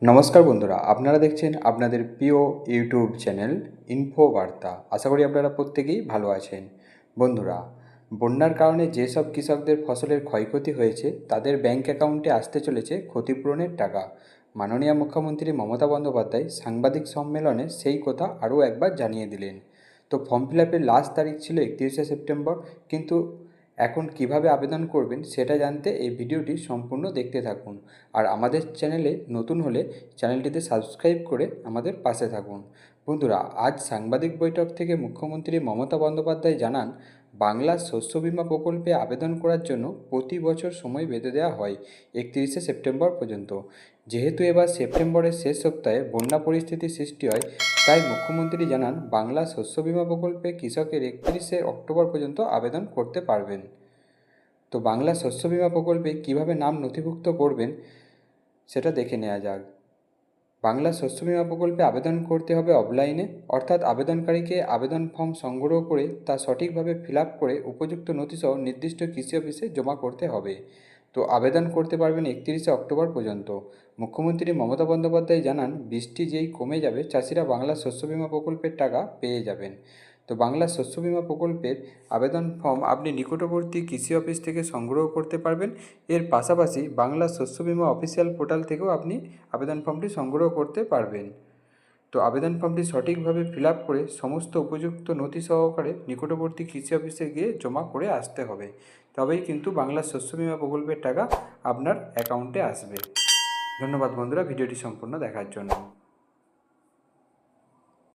নমস্কার বন্ধুরা, আপনারা দেখছেন আপনাদের প্রিয় ইউটিউব চ্যানেল ইনফো বার্তা। আশা করি আপনারা প্রত্যেকেই ভালো আছেন। বন্ধুরা, বন্যার কারণে যেসব কৃষকদের ফসলের ক্ষয়ক্ষতি হয়েছে তাদের ব্যাংক অ্যাকাউন্টে আসতে চলেছে ক্ষতিপূরণের টাকা। মাননীয় মুখ্যমন্ত্রী মমতা বন্দ্যোপাধ্যায় সাংবাদিক সম্মেলনে সেই কথা আরও একবার জানিয়ে দিলেন। তো ফর্ম ফিল আপের লাস্ট তারিখ ছিল 31শে সেপ্টেম্বর, কিন্তু এখন কিভাবে আবেদন করবেন সেটা জানতে এই ভিডিওটি সম্পূর্ণ দেখতে থাকুন। আর আমাদের চ্যানেলে নতুন হলে চ্যানেলটিতে সাবস্ক্রাইব করে আমাদের পাশে থাকুন। বন্ধুরা, আজ সাংবাদিক বৈঠক থেকে মুখ্যমন্ত্রী মমতা বন্দ্যোপাধ্যায় জানান, বাংলা শস্য বীমা প্রকল্পে আবেদন করার জন্য প্রতি বছর সময় বেঁধে দেওয়া হয় 31শে সেপ্টেম্বর পর্যন্ত। যেহেতু এবার সেপ্টেম্বরের শেষ সপ্তাহে বন্যা পরিস্থিতির সৃষ্টি হয়, তাই মুখ্যমন্ত্রী জানান বাংলা শস্য বীমা প্রকল্পে কৃষকের 31শে অক্টোবর পর্যন্ত আবেদন করতে পারবেন। তো বাংলা শস্য বীমা প্রকল্পে কীভাবে নাম নথিভুক্ত করবেন সেটা দেখে নেওয়া যাক। বাংলা শস্য বীমা প্রকল্পে আবেদন করতে হবে অফলাইনে, অর্থাৎ আবেদনকারীকে আবেদন ফর্ম সংগ্রহ করে তা সঠিকভাবে ফিল আপ করে উপযুক্ত নথিসহ নির্দিষ্ট কৃষি অফিসে জমা করতে হবে। তো আবেদন করতে পারবেন 31শে অক্টোবর পর্যন্ত। মুখ্যমন্ত্রী মমতা বন্দ্যোপাধ্যায় জানান, বৃষ্টি যেই কমে যাবে চাষিরা বাংলা শস্য বীমা প্রকল্পের টাকা পেয়ে যাবেন। তো বাংলা শস্য বীমা প্রকল্পের আবেদন ফর্ম আপনি নিকটবর্তী কৃষি অফিস থেকে সংগ্রহ করতে পারবেন। এর পাশাপাশি বাংলা শস্য বীমা অফিসিয়াল পোর্টাল থেকেও আপনি আবেদন ফর্মটি সংগ্রহ করতে পারবেন। তো আবেদন ফর্মটি সঠিকভাবে ফিল আপ করে সমস্ত উপযুক্ত নথি সহকারে নিকটবর্তী কৃষি অফিসে গিয়ে জমা করে আসতে হবে। তবেই কিন্তু বাংলা শস্য বীমা প্রকল্পের টাকা আপনার অ্যাকাউন্টে আসবে। ধন্যবাদ বন্ধুরা ভিডিওটি সম্পূর্ণ দেখার জন্য।